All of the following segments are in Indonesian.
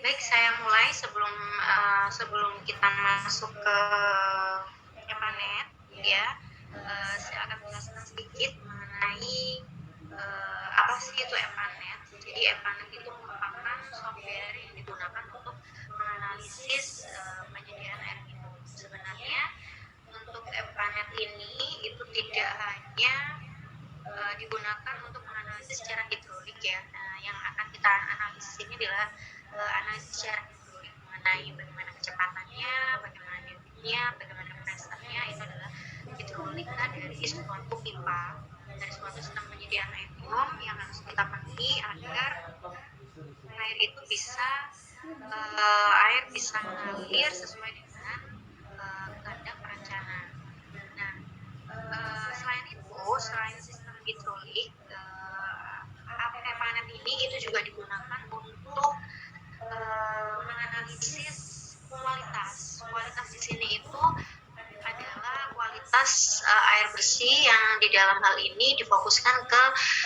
Baik, saya mulai sebelum kita masuk ke EPANET, ya. Saya akan menjelaskan sedikit mengenai apa sih itu EPANET. Jadi EPANET itu merupakan software yang digunakan untuk menganalisis penyediaan air minum. Sebenarnya untuk EPANET ini itu tidak hanya digunakan untuk menganalisis secara hidrolik ya. Yang akan kita analisis ini adalah analisis secara hidrolik mengenai bagaimana kecepatannya, bagaimana debitnya, bagaimana pressure-nya. Itu adalah hidrolika dari suatu pipa, dari suatu sistem penyediaan air minum yang harus kita penuhi agar air bisa mengalir sesuai dengan kehendak perencanaan. Nah, selain sistem hidrolik, EPANET ini itu juga digunakan untuk menganalisis kualitas. Kualitas di sini itu adalah kualitas air bersih yang di dalam hal ini difokuskan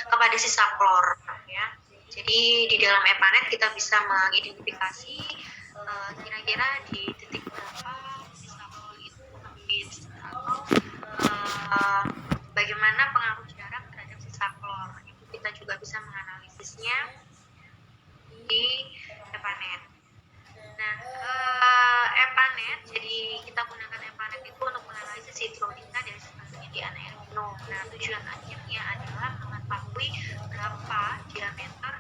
kepada sisa klor, ya. Jadi di dalam EPANET kita bisa mengidentifikasi kira-kira di titik berapa sisa klor itu habis atau bagaimana pengaruh jarak terhadap sisa klor. Itu kita juga bisa menganalisisnya di EPANET. Nah, EPANET, jadi kita gunakan EPANET itu untuk menganalisis hidrolika dari sistem penyediaan air minum. Nah, tujuan akhirnya adalah mengetahui berapa diameter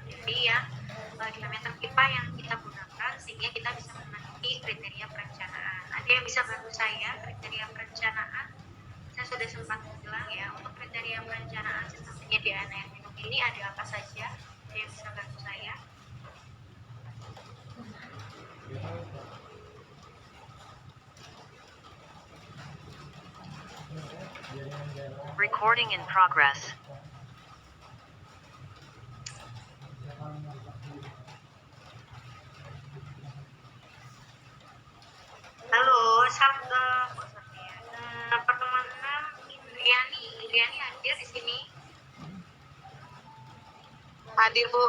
pipa yang kita gunakan sehingga kita bisa memenuhi kriteria perencanaan. Ada yang bisa bantu saya kriteria perencanaan? Saya sudah sempat bilang ya, untuk kriteria perencanaan sistem penyediaan air minum ini ada apa saja? Ada yang bisa bantu saya? Recording in progress. Halo, pertemuan 6, Indriani hadir di sini? Hadir, Bu.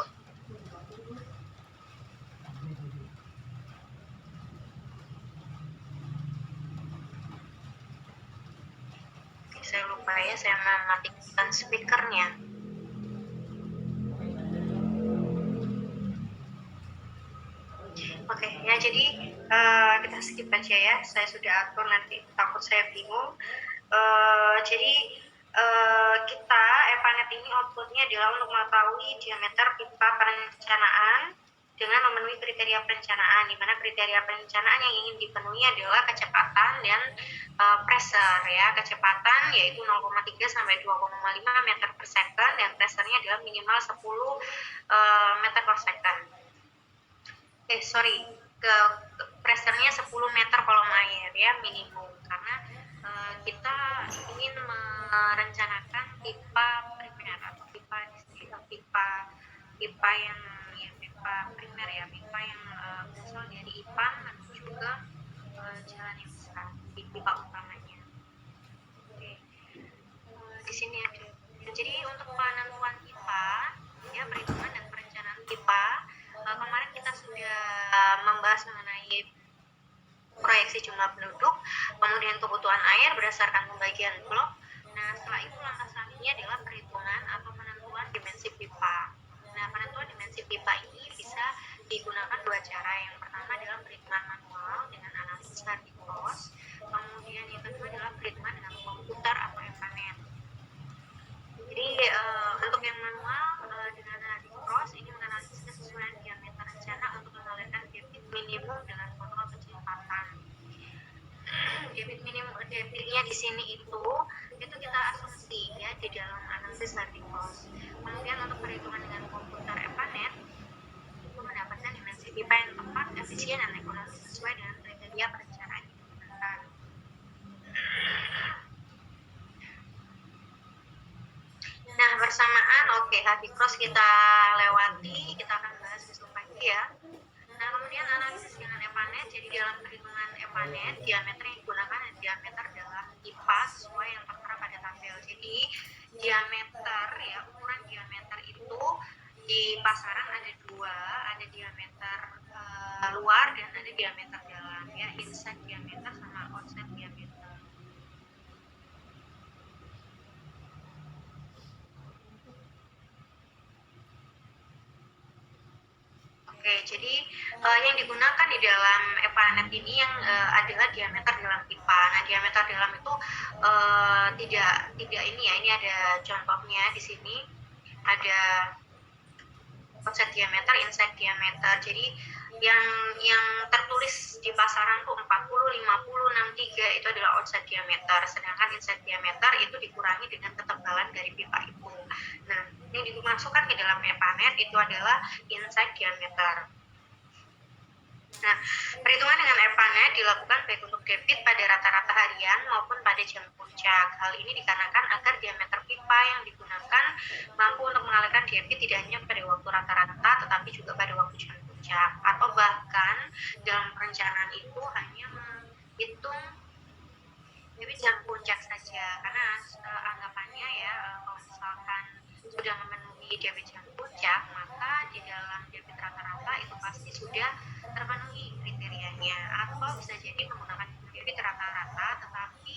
Saya lupa ya, saya mematikan speakernya. Oke, ya jadi kita skip aja ya. Saya sudah atur, nanti takut saya bingung. Jadi kita EPANET ini outputnya adalah untuk mengetahui diameter pipa perencanaan dengan memenuhi kriteria perencanaan, di mana kriteria perencanaan yang ingin dipenuhi adalah kecepatan dan pressure ya. Kecepatan yaitu 0,3 sampai 2,5 meter per second dan pressure-nya adalah minimal 10 meter per second. Pressure-nya 10 meter kolom air ya minimum, karena kita ingin merencanakan pipa primer atau pipa primer ya, pipa yang berasal dari IPAN dan juga jalan yang besar di pipa utamanya. Oke. Di sini ada. Jadi untuk penentuan pipa ya, perhitungan dan perencanaan pipa, kemarin kita sudah membahas mengenai proyeksi jumlah penduduk, kemudian kebutuhan air berdasarkan pembagian blok. Nah, setelah itu langkah selanjutnya adalah perhitungan atau penentuan dimensi pipa. Nah, penentuan dimensi pipa ini bisa digunakan dua cara. Yang pertama adalah perhitungan manual dengan analisis Hardy Cross, kemudian yang kedua adalah perhitungan dengan komputer atau EPANET. Jadi untuk yang manual dengan Hardy Cross ini menganalisis kesesuaian diameter rencana untuk mengalirkan debit minimum dengan kontrol kecepatan. Debitnya di sini itu kita asumsi ya di dalam analisis Hardy Cross. Kemudian untuk perhitungan dengan komputer EPANET itu mendapatkan dimensi pipa yang tepat, efisien dan ekonomis sesuai dengan kriteria perencanaan yang digunakan. Nah, bersamaan Hardy Cross kita lewati, kita akan bahas besok pagi ya. Nah, kemudian analisis dengan EPANET. Jadi dalam perhitungan EPANET, diameter yang digunakan adalah diameter dalam pipa sesuai yang tertera pada tabel. Jadi diameter ya, ukuran diameter itu di pasaran ada dua, ada diameter ada diameter dalam ya, inside diameter sama outside diameter. Oke, jadi yang digunakan di dalam EPANET ini yang adalah diameter dalam pipa. Nah, diameter dalam itu tidak ini ya, ini ada contohnya di sini. Ada outside diameter, inside diameter. Jadi yang tertulis di pasaran tuh 40, 50, 63 itu adalah outside diameter. Sedangkan inside diameter itu dikurangi dengan ketebalan dari pipa itu. Nah, yang dimasukkan ke dalam EPANET itu adalah inside diameter. Nah, perhitungan dengan EPANET dilakukan baik untuk debit pada rata-rata harian maupun pada jam puncak. Hal ini dikarenakan agar diameter pipa yang digunakan mampu untuk mengalirkan debit tidak hanya pada waktu rata-rata tetapi juga pada waktu jam puncak, atau bahkan dalam perencanaan itu hanya menghitung debit jam puncak saja, karena anggapannya ya kalau misalkan sudah memenuhi debit jam puncak, maka di dalam debit rata-rata itu pasti sudah terpenuhi kriterianya. Atau bisa jadi menggunakan debit rata-rata tetapi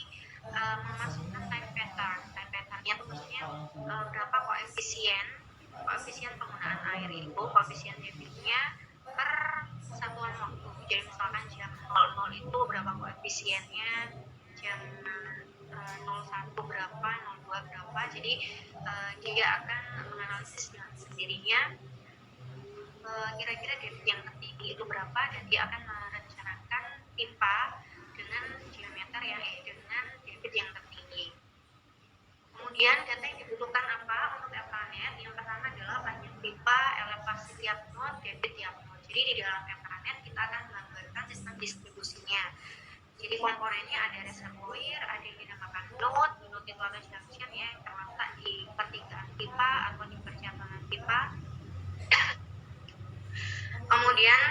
memasukkan time pattern. Time patternnya itu maksudnya berapa koefisien penggunaan air itu, koefisien debitnya per satuan waktu. Jadi misalkan jam 00 itu berapa koefisiennya, jam 01 berapa, 02 berapa. Jadi dia akan menganalisis dengan sendirinya kira-kira debit yang tertinggi itu berapa, dan dia akan merencanakan pipa dengan diameter yang dengan debit yang tertinggi. Kemudian data yang dibutuhkan apa untuk EPANET? Yang pertama adalah panjang pipa, elevasi tiap knot, debit tiap knot. Jadi di dalam EPANET kita akan menggambarkan sistem distribusinya. Jadi komponennya ada reservoir, ada yang dinamakan knot itu ada junction ya, yang terletak di pertigaan pipa atau di percabangan pipa. Kemudian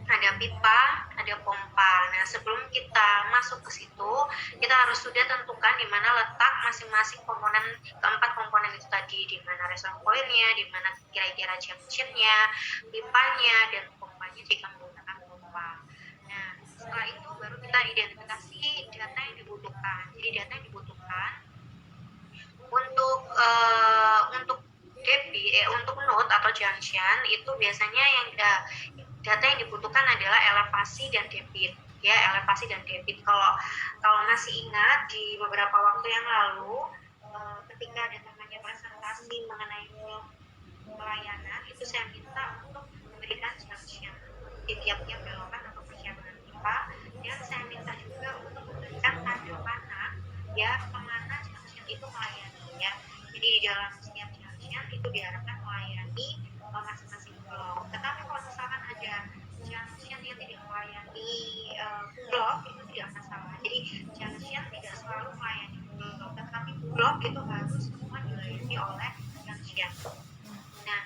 ada pipa, ada pompa. Nah, sebelum kita masuk ke situ, kita harus sudah tentukan di mana letak masing-masing komponen, keempat komponen itu tadi, di mana reservoirnya, di mana kira-kira junctionnya, pipanya, dan pompanya jika menggunakan pompa. Nah, setelah itu baru kita identifikasi data yang dibutuhkan. Jadi data yang dibutuhkan untuk untuk node atau junction itu biasanya yang data yang dibutuhkan adalah elevasi dan debit ya, elevasi dan debit. Kalau masih ingat di beberapa waktu yang lalu ketika ada namanya presentasi mengenai pelayanan, itu saya minta untuk memberikan junction di tiap-tiap belokan atau percabangan pipa, dan saya minta juga untuk memberikan tanda panah ya kemana junction itu melayani ya. Jadi di dalam setiap junction itu diharapkan melayani masing-masing blok. Tetapi kalau misalkan ada junction yang tidak melayani blok, itu tidak masalah. Jadi junction tidak selalu melayani blok, tetapi blok itu harus semua dilayani oleh junction. Nah,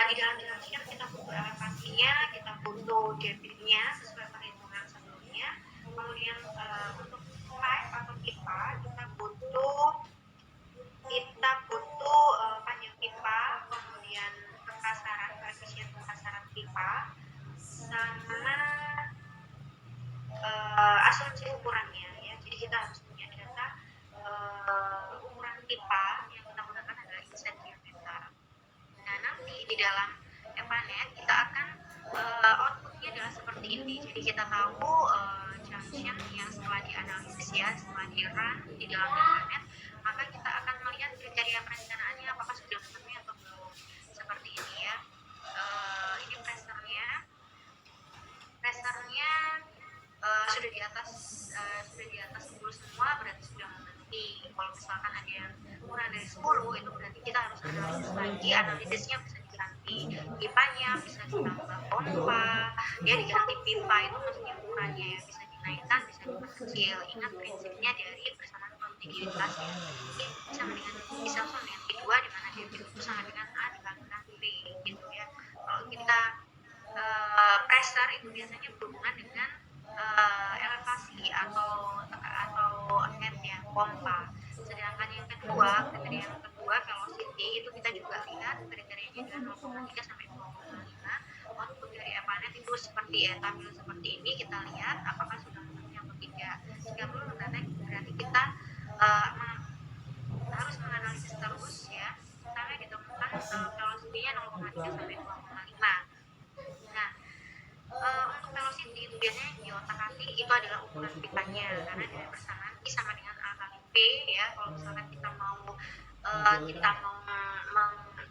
di dalam junction kita butuh elevasinya, kita butuh debitnya sesuai perhitungan sebelumnya. Kemudian untuk pipe atau pipa kita butuh panjang pipa, kemudian koefisien pengkasaran pipa, sama asumsi ukurannya ya. Jadi kita harus punya data ukuran pipa yang kita gunakan adalah inside diameter. Nah, nanti di dalam EPANET kita akan outputnya adalah seperti ini. Jadi kita tahu junction yang setelah dianalisis ya, setelah di-run di dalam EPANET, maka kita akan melihat kriteria perencanaannya apakah sudah memenuhi atau belum. Seperti ini ya. Ini pressure-nya sudah di atas 10 semua, berarti sudah memenuhi. Kalau misalkan ada yang kurang dari 10, itu berarti kita harus analisis lagi. Analisisnya bisa diganti pipanya, bisa ditambah pompa ya, diganti pipa itu maksudnya ukurannya ya, bisa dinaikkan, bisa diperkecil. Ingat prinsipnya dari persamaan kontinuitas ya. Ini bisa sama dengan P2 di mana debit itu sama dengan A dibandingkan B gitu ya. Kalau kita pressure itu biasanya berhubungan dengan elevasi atau head ya, pompa. Sedangkan yang kedua, kriteria yang kedua velocity itu kita juga lihat kriterianya adalah 0,3 sampai 2,5. output dari EPANET itu seperti tampil seperti ini, kita lihat apakah sudah memenuhi atau tidak. Jika belum berarti kita harus menganalisis terus ya sampai ditemukan velocity-nya 0,3 sampai 2,5. Nah, untuk velocity itu biasanya di otak-atik itu adalah ukuran pipanya, karena dari persamaan I sama dengan A kali P ya. Kalau misalkan kita mau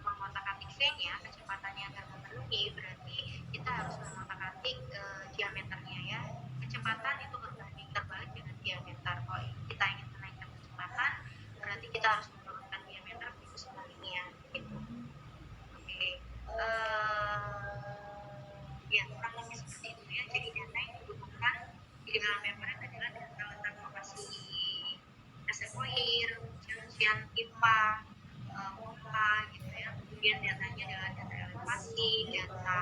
mengotak-atik V-nya, kecepatannya agar memenuhi, berarti kita harus mengotak-atik diameternya ya. Kecepatan itu berbanding terbalik dengan diameter. Kalau kita ingin menaikkan kecepatan, berarti kita harus menurunkan diameter begitu sebaliknya gitu. Oke. Ya kurang lebih seperti itu ya. Jadi data yang dibutuhkan di dalam EPANET adalah data tentang lokasi reservoir, junction pipa, pompa gitu ya. Kemudian datanya adalah data elevasi, data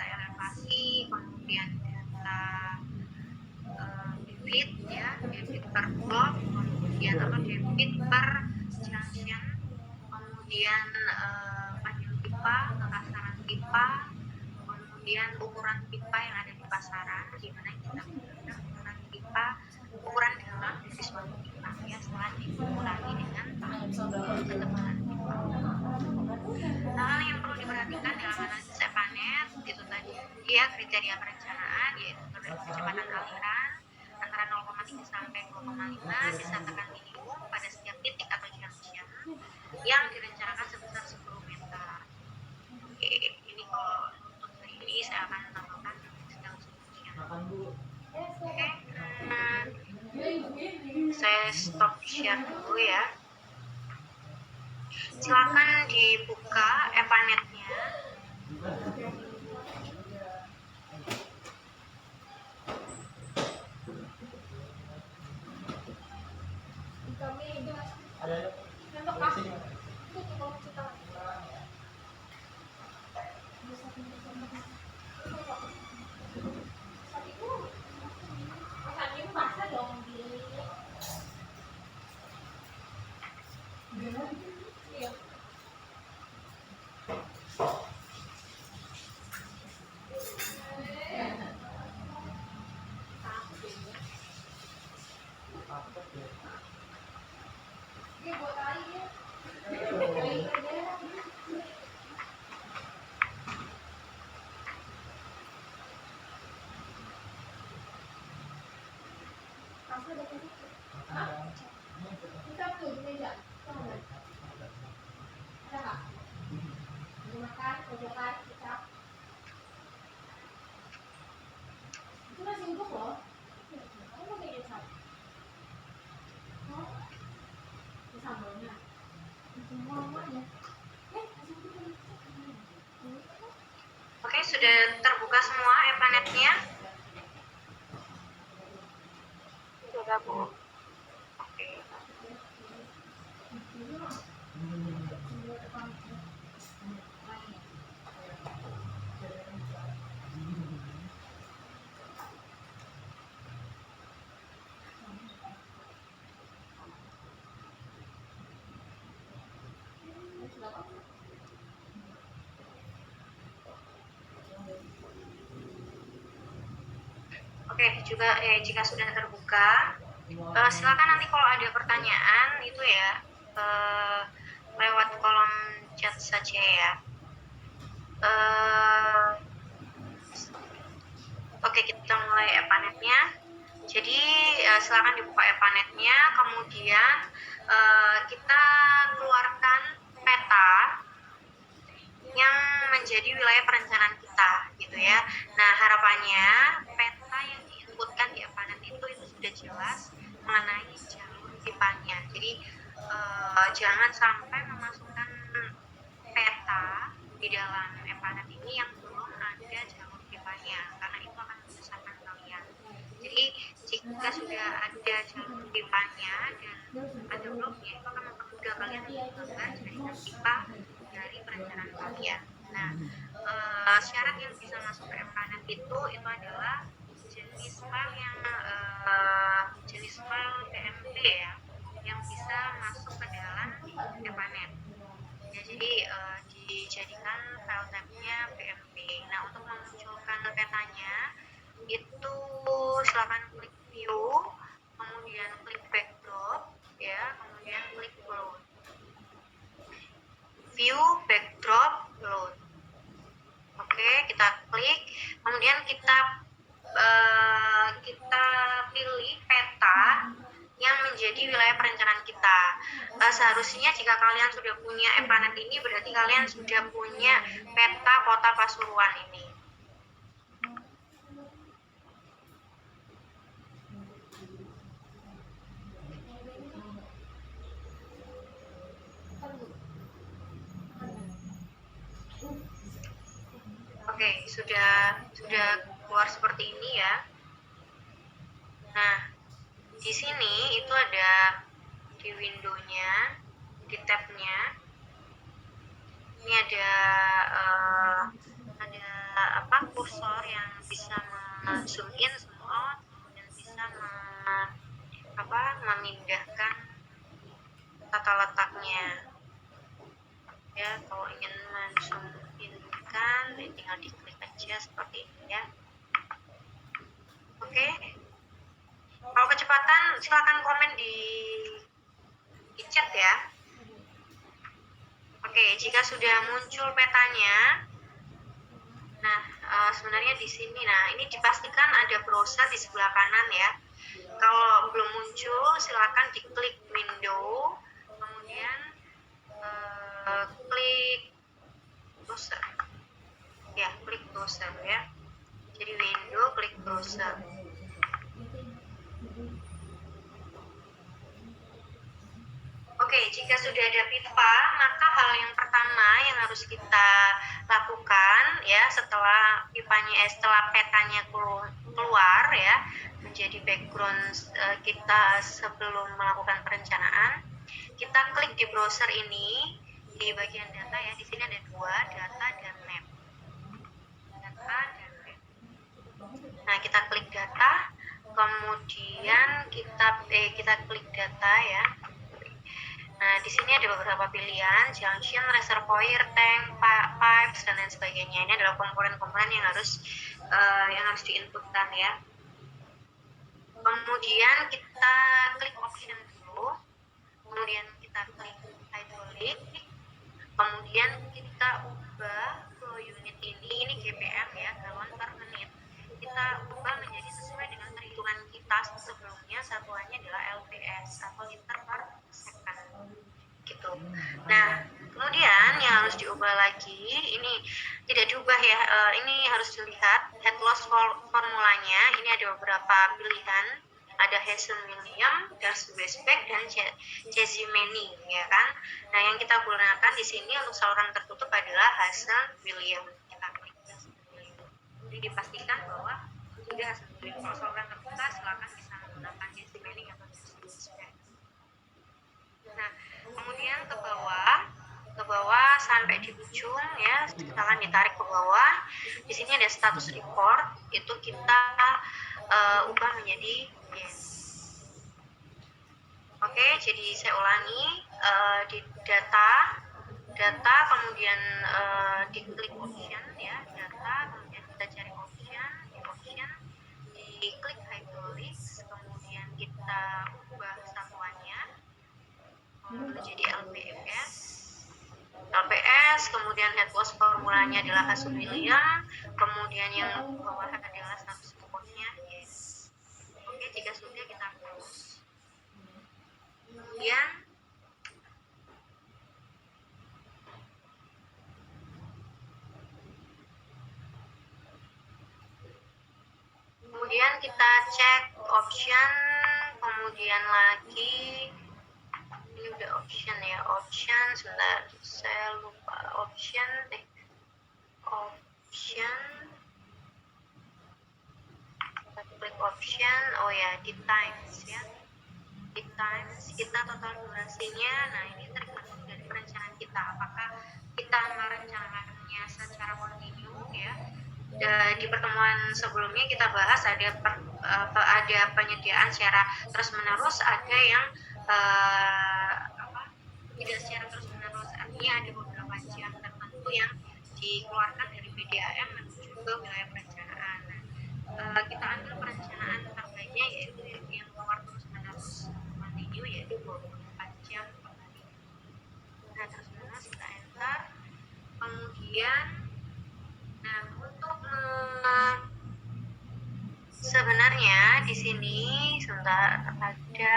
elevasi, kemudian data debit ya, debit per blok, kemudian debit per junction, kemudian panjang pipa, kekasaran pipa, kemudian ukuran pipa yang ada di pasaran, di mana kita menggunakan ukuran pipa, ukuran dalam dari suatu pipa ya, setelah dikurangi dengan ketebalan pipa. Hal yang perlu diperhatikan dalam analisis EPANET itu tadi ya, kriteria perencanaan yaitu kecepatan aliran antara 0,3 sampai 2,5 disertakan minimum pada setiap titik atau junction yang direncanakan sebesar 10 meter. Oke, ini kalau untuk hari ini saya akan menambahkan sedang solusinya. Oke, saya stop share dulu ya. Silakan dibuka EPANET-nya. Oke, sudah terbuka semua EPANET-nya? Sudah, Bu. Oke. Oke, juga jika sudah terbuka, silakan nanti kalau ada pertanyaan itu ya lewat kolom chat saja ya. Oke, kita mulai EPANET-nya. Jadi silakan dibuka EPANET-nya, kemudian kita keluarkan peta yang menjadi wilayah perencanaan kita gitu ya. Nah, harapannya peta yang diinputkan di EPANET itu sudah jelas mengenai jalur pipanya. Jadi jangan sampai memasukkan peta di dalam EPANET ini yang belum ada jalur pipanya, karena itu akan menyusahkan kalian. Jadi jika sudah ada jalur pipanya dan ada bloknya, itu akan mempermudah kalian untuk menggambar jaringan pipa dari perencanaan kalian. Nah, syarat yang bisa masuk ke EPANET itu adalah jenis file yang jenis file PMP ya, yang bisa masuk ke dalam EPANET. Ya, jadi dijadikan file itu silakan klik view, kemudian klik backdrop ya, kemudian klik load. View backdrop load. Oke, kita klik, kemudian kita pilih peta yang menjadi wilayah perencanaan kita. Seharusnya jika kalian sudah punya EPANET ini, berarti kalian sudah punya peta kota Pasuruan ini. Oke, sudah keluar seperti ini ya. Nah, di sini itu ada di window-nya, di tab-nya. Ini ada kursor yang bisa zoom in, zoom out, dan bisa memindahkan tata letaknya. Ya, kalau ingin zoom in kan tinggal diklik aja seperti ini ya. Oke, kalau kecepatan silakan komen di chat ya. Oke, jika sudah muncul petanya, nah sebenarnya di sini, nah ini dipastikan ada browser di sebelah kanan ya. Kalau belum muncul silakan diklik window, kemudian klik browser ya, klik browser ya. Jadi window, klik browser. Oke, jika sudah ada pipa, maka hal yang pertama yang harus kita lakukan ya setelah petanya keluar ya menjadi background kita sebelum melakukan perencanaan, kita klik di browser ini di bagian data ya. Di sini ada dua, data dan map. Data dan map. Nah, kita klik data, kemudian kita klik data ya. Nah, di sini ada beberapa pilihan, junction, reservoir, tank, pipes, dan lain sebagainya. Ini adalah komponen-komponen yang harus diinputkan ya. Kemudian kita klik option dulu, kemudian kita klik hydraulic, kemudian kita ubah flow unit ini GPM ya, galon per menit. Kita ubah menjadi sesuai dengan perhitungan kita sebelumnya, satuannya adalah LPS atau liter per second gitu. Nah, kemudian yang harus diubah lagi, ini tidak diubah ya, ini harus dilihat head loss formulanya. Ini ada beberapa pilihan, ada Hazen-Williams, gas Westbeck, dan Jezimeni ya kan. Nah, yang kita gunakan di sini untuk saluran tertutup adalah Hazen-Williams. Kita klik Hazen-Williams. Jadi dipastikan bahwa sudah Hazen-Williams. Kalau saluran terbuka silakan bisa menggunakan Jezimeni atau Westbeck. Nah, kemudian ke bawah sampai di ujung ya, silakan ditarik ke bawah. Di sini ada status report, itu kita ubah menjadi yes. Oke, jadi saya ulangi, di data kemudian diklik option ya, data, kemudian kita cari option, diklik hydraulics, kemudian kita ubah satuannya menjadi LPS, kemudian head loss formulanya adalah Hazen-Williams, kemudian yang bawah adalah status reportnya yes. Oke, jika sudah kita close. Kemudian kita cek option, kemudian lagi ini udah option ya, option, sebentar saya lupa option kita klik option, oh ya, di times ya, di times kita total durasinya. Nah, ini tergantung dari perencanaan kita, apakah kita merencanakannya secara kontinu ya. Di pertemuan sebelumnya kita bahas ada penyediaan secara terus menerus, ada yang tidak secara terus menerus, artinya ada beberapa jam tertentu yang dikeluarkan dari PDAM menuju ke wilayah perencanaan. Nah, kita ambil perencanaan terbaiknya, yaitu yang keluar terus menerus continue, yaitu 24 jam per hari. Nah, terus menerus kita enter. Kemudian nah untuk sebenarnya di sini sebentar ada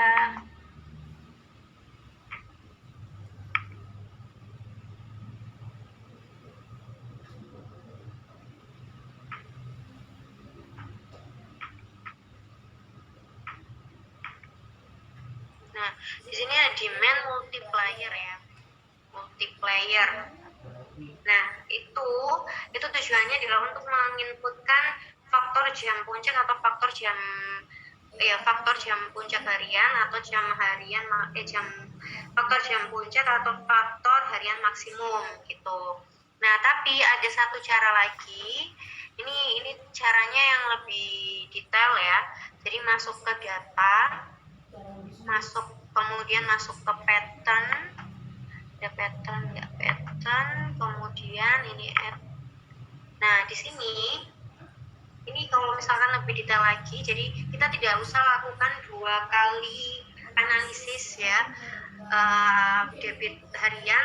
di sini ada demand multiplier ya, multiplier. Nah, itu tujuannya adalah untuk menginputkan faktor jam puncak atau faktor jam puncak harian atau jam harian faktor jam puncak atau faktor harian maksimum gitu. Nah, tapi ada satu cara lagi. Ini caranya yang lebih detail ya. Jadi masuk ke data, kemudian masuk ke pattern, ada pattern, kemudian ini add. Nah, di sini kalau misalkan lebih detail lagi, jadi kita tidak usah lakukan 2 kali analisis ya, debit harian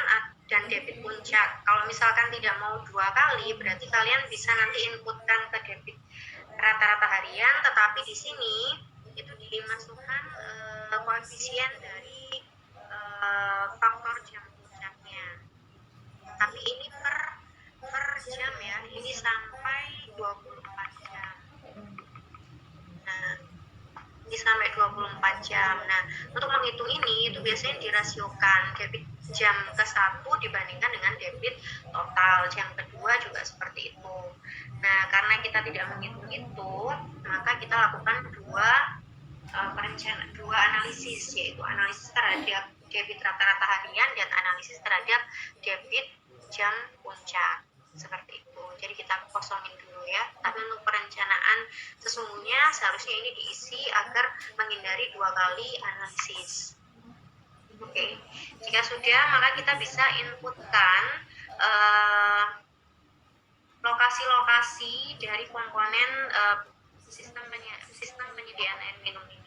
dan debit puncak. Kalau misalkan tidak mau 2 kali, berarti kalian bisa nanti inputkan ke debit rata-rata harian, tetapi di sini itu dimasukkan koefisien dari faktor jam puncaknya. Tapi ini per jam ya, ini sampai 24 jam. Nah, ini sampai 24 jam. Nah, untuk menghitung ini itu biasanya dirasiokan debit jam ke-1 dibandingkan dengan debit total jam kedua, juga seperti itu. Nah, karena kita tidak menghitung itu, maka kita lakukan dua analisis, yaitu analisis terhadap debit rata-rata harian dan analisis terhadap debit jam puncak, seperti itu. Jadi kita kosongin dulu ya. Tapi untuk perencanaan sesungguhnya seharusnya ini diisi agar menghindari 2 kali analisis. Oke, jika sudah, maka kita bisa inputkan lokasi-lokasi dari komponen sistem penyediaan air minum ini.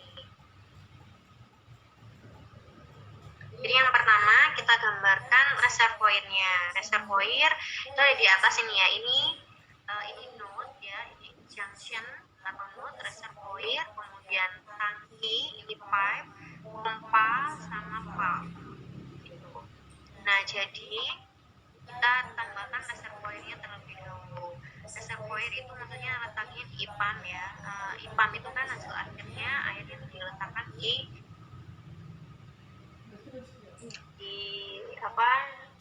Jadi yang pertama kita gambarkan reservoirnya. Reservoir itu ada di atas ini ya. Ini node ya, ini junction atau node reservoir, kemudian tangki, ini pipe, pompa sama valve. Gitu. Nah, jadi kita tambahkan reservoirnya terlebih dahulu. Reservoir itu maksudnya letaknya di IPAM ya. IPAM itu kan hasil akhirnya air yang diletakkan di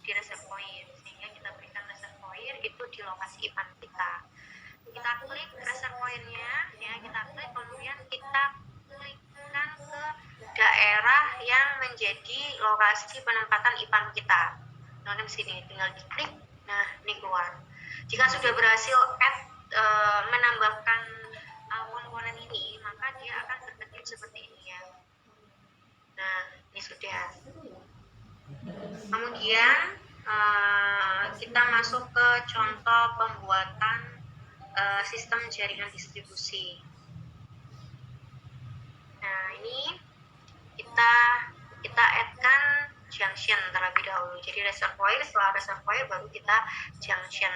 reservoir, sehingga kita berikan reservoir itu di lokasi IPAM kita. Kita klik reservoirnya ya, kita klik, kemudian kita klikkan ke daerah yang menjadi lokasi penempatan IPAM kita. Nah, di sini tinggal diklik. Nah, ini keluar. Jika sudah berhasil menambahkan komponen ini, maka dia akan berkedip seperti ini ya. Nah, ini sudah. Kemudian kita masuk ke contoh pembuatan sistem jaringan distribusi. Nah, ini kita add-kan junction terlebih dahulu. Jadi reservoir, setelah reservoir baru kita junction.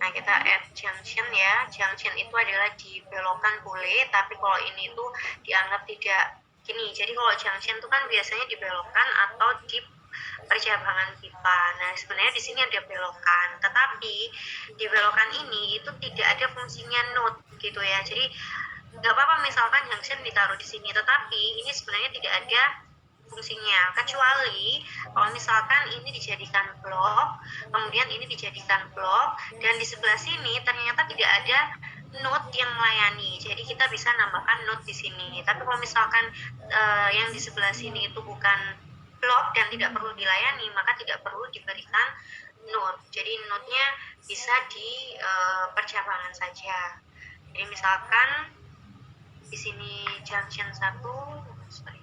Nah, kita add junction ya. Junction itu adalah dibelokkan boleh, tapi kalau ini tuh dianggap tidak gini. Jadi kalau junction itu kan biasanya dibelokkan atau di percabangan pipa. Nah, sebenarnya di sini ada belokan, tetapi di belokan ini itu tidak ada fungsinya node gitu ya. Jadi nggak apa-apa misalkan junction ditaruh di sini, tetapi ini sebenarnya tidak ada fungsinya, kecuali kalau misalkan ini dijadikan blok, kemudian ini dijadikan blok, dan di sebelah sini ternyata tidak ada node yang melayani. Jadi kita bisa nambahkan node di sini. Tapi kalau misalkan yang di sebelah sini itu bukan blok dan tidak perlu dilayani, maka tidak perlu diberikan node. Jadi node-nya bisa di percabangan saja. Jadi misalkan di sini junction 1, sorry.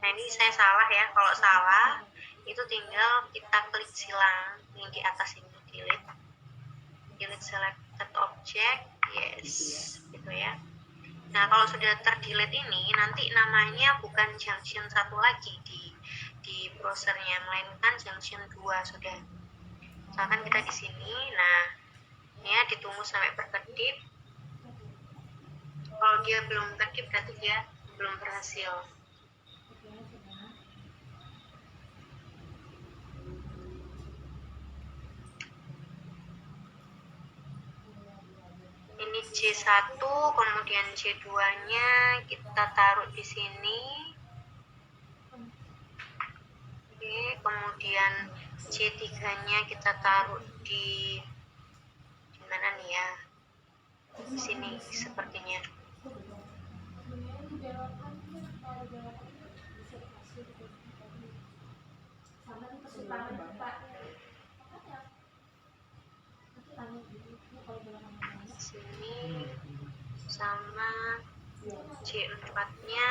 Nah, ini saya salah ya. Kalau salah itu tinggal kita klik silang yang di atas ini, delete selected. deleted object, yes, gitu ya. Nah, kalau sudah terdelete ini, nanti namanya bukan junction 1 lagi di browsernya, melainkan junction 2 sudah. Misalkan kita di sini, nah, ya ditunggu sampai berkedip. Kalau dia belum kedip, berarti dia belum berhasil. Ini C1, kemudian C2-nya kita taruh di sini. Oke, kemudian C3-nya kita taruh di mana nih ya? Di sini sepertinya. Sini sama C4-nya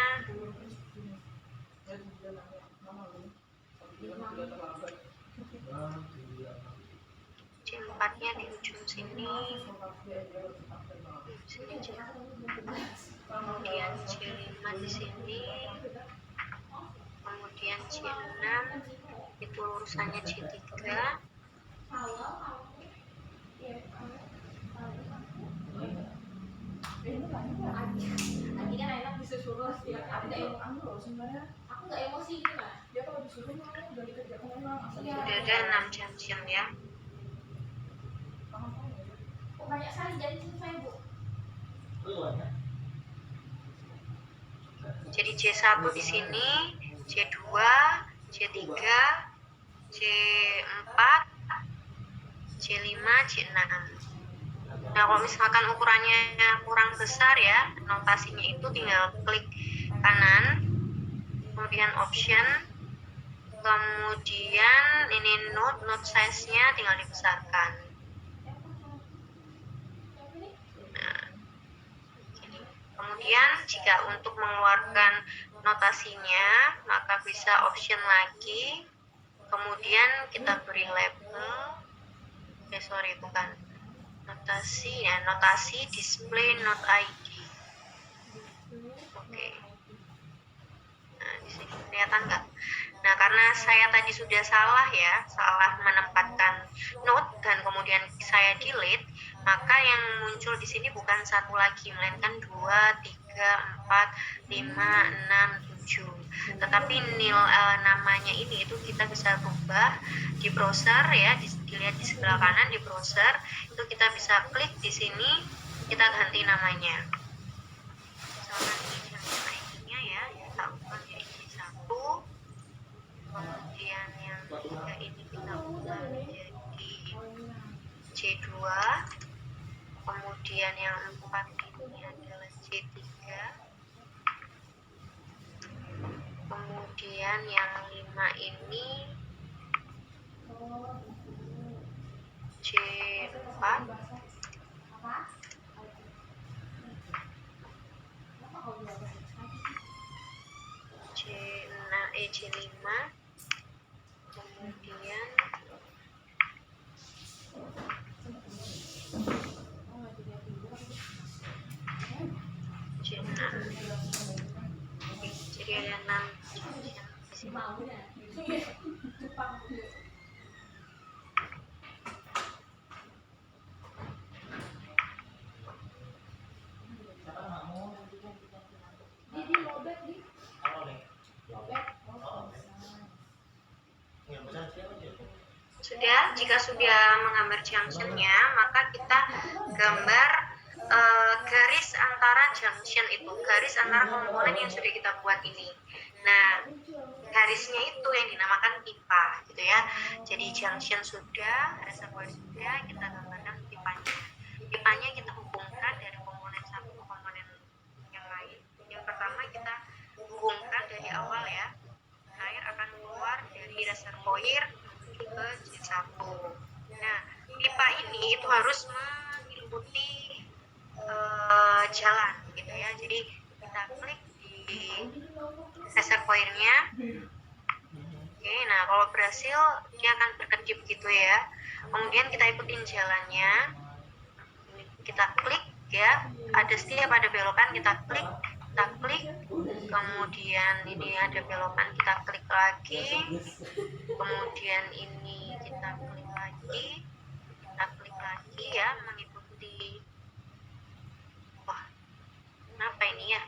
C4-nya di ujung sini, kemudian C5 di sini, kemudian C6 itu urusannya C3. Nanti kan enak disuruh setiap ada sebenarnya aku nggak emosi gitu lah, dia kalau disuruh udah dikerjakan memang sudah ada 6 junction ya. Kok banyak sekali jadi selesai bu. Jadi C1 di sini, C2, C3, C4, C5, C6. Nah, kalau misalkan ukurannya kurang besar ya, notasinya itu tinggal klik kanan, kemudian option, kemudian ini note size-nya tinggal dibesarkan. Nah, ini. Kemudian jika untuk mengeluarkan notasinya, maka bisa option lagi, kemudian kita beri label, bukan notasi ya, notasi display note ID. Oke. Nah, di sini kelihatan nggak? Nah, karena saya tadi sudah salah menempatkan note dan kemudian saya delete, maka yang muncul di sini bukan 1 lagi, melainkan 2, 3, 4, 5, 6, 7. Tetapi namanya ini itu kita bisa rubah di browser ya, dilihat di sebelah kanan di browser, itu kita bisa klik di sini, kita ganti namanya. Misalkan ini ID-nya ya, kita ubah jadi C1, kemudian yang 3 ini kita ubah jadi C2, kemudian yang 4 ini adalah C3, kemudian yang 5 ini C4, C5, kemudian C6. Jadi ada 6 di sini. Sudah, jika sudah menggambar junctionnya, maka kita gambar garis antara junction itu, garis antara komponen yang sudah kita buat ini. Nah, garisnya itu yang dinamakan pipa, gitu ya. Jadi junction sudah, reservoir sudah, kita gambarkan pipanya. Pipanya kita hubungkan dari komponen satu ke komponen yang lain. Yang pertama kita hubungkan dari awal ya. Air akan keluar dari reservoir ke C1. Nah, pipa ini itu harus mengikuti jalan gitu ya. Jadi kita klik di reservoir-nya. Oke, nah kalau berhasil dia akan berkedip gitu ya. Kemudian kita ikutin jalannya. Ini kita klik ya, setiap ada belokan kita klik, kemudian ini ada belokan kita klik lagi, kemudian ini kita klik lagi ya, mengikuti. Wah, kenapa ini ya?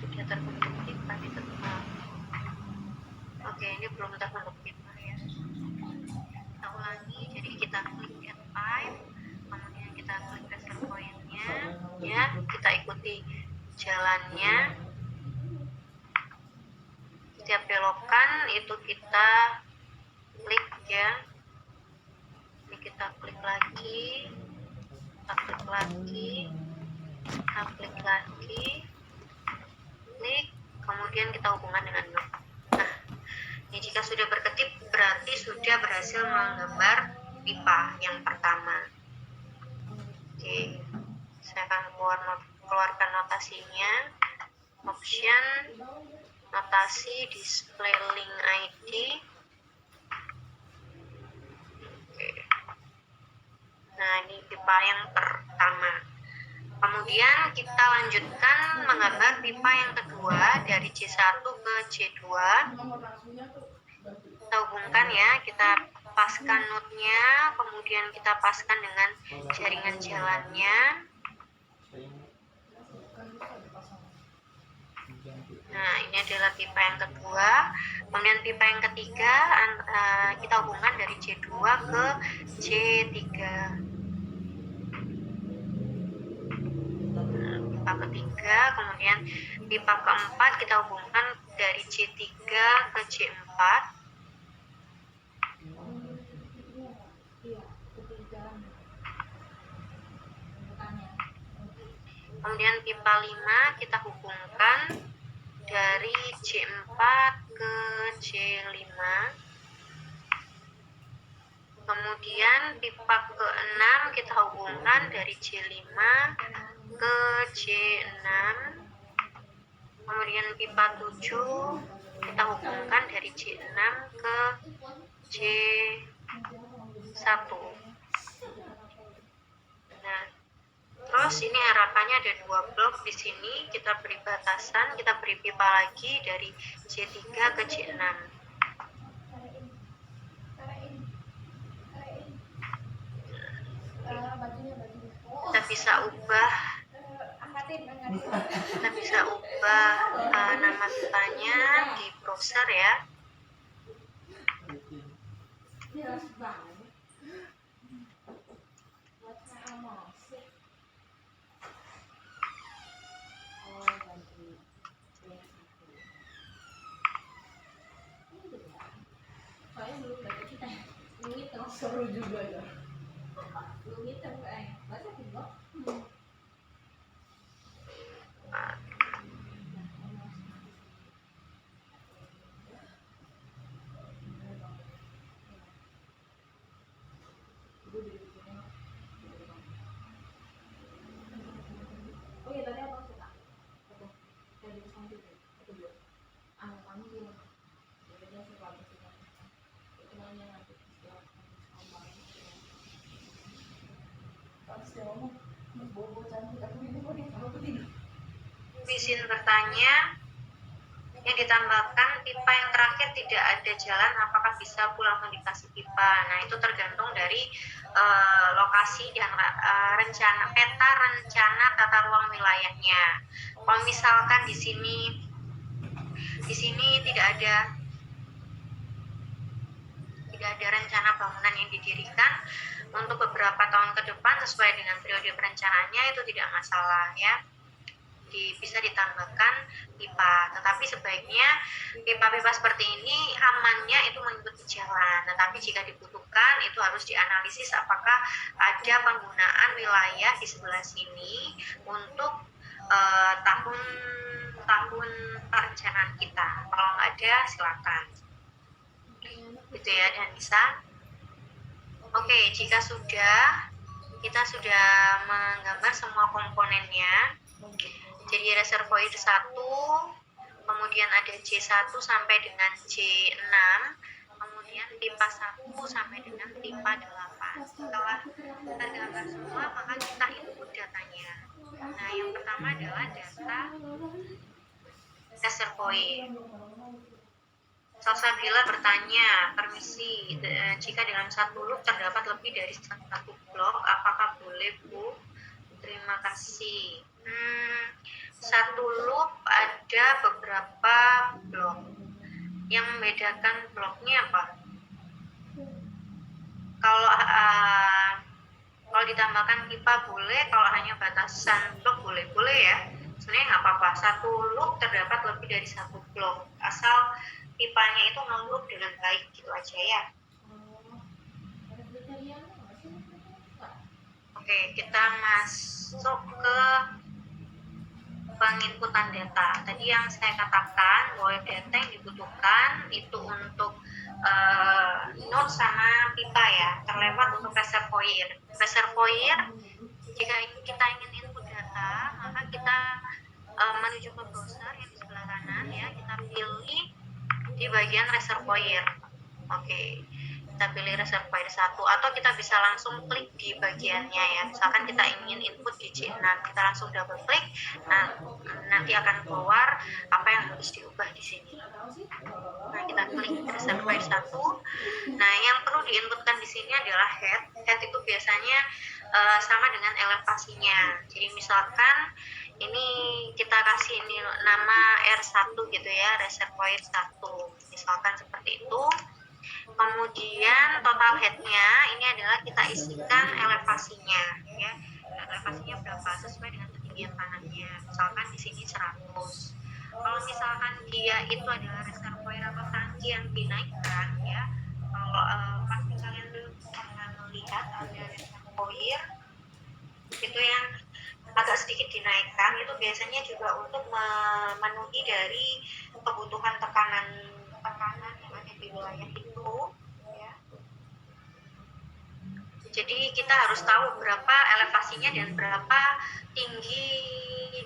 Sudah terbentuk pipa di tengah. Oke, ini belum terbentuk pipa ya. Kita ulangi, jadi kita klik F5, kemudian kita klik reservoirnya ya, kita ikuti jalannya. Setiap belokan itu kita klik ya. Ini kita klik lagi, klik, kemudian kita hubungkan dengan loop. Nah, ini jika sudah berkedip berarti sudah berhasil menggambar pipa yang pertama. Oke, saya akan keluarkan notasinya. Option, notasi, display link ID. Oke. Nah, ini pipa yang pertama. Kemudian kita lanjutkan menggambar pipa yang kedua dari C1 ke C2. Kita hubungkan ya, kita paskan node-nya, kemudian kita paskan dengan jaringan jalannya. Nah, ini adalah pipa yang kedua. Kemudian pipa yang ketiga kita hubungkan dari C2 ke C3. Pipa ketiga, kemudian pipa keempat kita hubungkan dari C3 ke C4. Kemudian pipa 5 kita hubungkan dari C4 ke C5. Kemudian pipa ke-6 kita hubungkan dari C5 ke C6. Kemudian pipa 7 kita hubungkan dari C6 ke C1. Nah, terus ini harapannya ada 2 blok di sini, kita beri batasan, kita beri pipa lagi dari C3 ke C6. Kita bisa ubah nama pipanya di browser ya. Seru juga ya. Lumit kan, baca tidak? Oh iya, tadi apa suka? Apa? Tadi pesan itu. Itu kamu gimana? Jadi dia suka apa sih? Itu nanya nanti setelah Izin bertanya, yang ditambahkan pipa yang terakhir tidak ada jalan, apakah bisa pulang dikasih pipa? Nah, itu tergantung dari lokasi dan peta rencana tata ruang wilayahnya. Kalau misalkan di sini tidak ada rencana bangunan yang didirikan untuk beberapa tahun ke depan sesuai dengan periode perencanaannya, itu tidak masalah ya. Bisa ditambahkan pipa, tetapi sebaiknya pipa-pipa seperti ini amannya itu mengikuti jalan. Tetapi jika dibutuhkan itu harus dianalisis apakah ada penggunaan wilayah di sebelah sini untuk tahun perencanaan kita. Kalau nggak ada silakan. Gitu ya, dan bisa. Oke, jika kita sudah menggambar semua komponennya. Jadi reservoir 1, kemudian ada J1 sampai dengan J6, kemudian pipa 1 sampai dengan pipa 8. Setelah tergambar semua, maka kita input datanya. Nah, yang pertama adalah data reservoir. Salsabila bertanya, permisi, jika dalam satu loop terdapat lebih dari satu blok, apakah boleh, Bu? Terima kasih. Satu loop ada beberapa blok. Yang membedakan bloknya apa? Kalau ditambahkan pipa boleh, kalau hanya batasan blok boleh ya. Sebenarnya nggak apa-apa. Satu loop terdapat lebih dari satu blok, asal pipanya itu ngeloop dengan baik gitu aja ya. Oke, kita masuk ke penginputan data. Tadi yang saya katakan bahwa data yang dibutuhkan itu untuk node sama pipa ya, terlewat untuk reservoir. Reservoir, jika kita ingin input data, maka kita menuju ke browser yang di sebelah kanan ya, kita pilih di bagian reservoir. Oke, kita pilih reservoir 1, atau kita bisa langsung klik di bagiannya ya. Misalkan kita ingin input di J6, kita langsung double klik, nah nanti akan keluar apa yang harus diubah di sini. Nah, kita klik reservoir 1. Nah, yang perlu diinputkan di sini adalah head. Head itu biasanya sama dengan elevasinya. Jadi misalkan ini kita kasih ini nama R1 gitu ya, reservoir 1. Misalkan seperti itu. Kemudian total headnya ini adalah kita isikan elevasinya ya. Elevasinya berapa sesuai dengan ketinggian tanahnya. Misalkan di sini 100. Kalau misalkan dia itu adalah reservoir atau tangki yang dinaikkan ya, kalau pasti kalian akan melihat ada reservoir itu yang agak sedikit dinaikkan, itu biasanya juga untuk memenuhi dari kebutuhan tekanan yang ada di wilayah itu ya. Jadi kita harus tahu berapa elevasinya dan berapa tinggi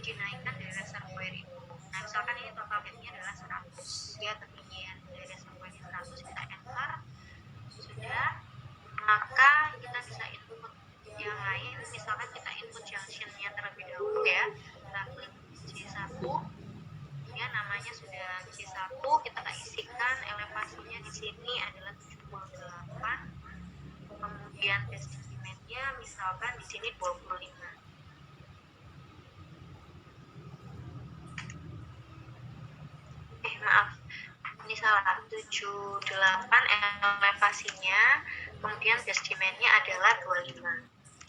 dinaikkan dari reservoir itu. Nah, misalkan ini total headnya adalah 100 ya, ketinggian dari reservoirnya 100, kita enter. Sudah, maka kita bisa input yang lain. Misalkan kita input junctionnya terlebih dahulu ya, kita klik J1 ya, namanya sudah J1, kita isikan elevasinya di sini adalah 78, kemudian estimatenya misalkan di sini 25. Maaf, ini salah, 78 elevasinya, kemudian estimatenya adalah 25.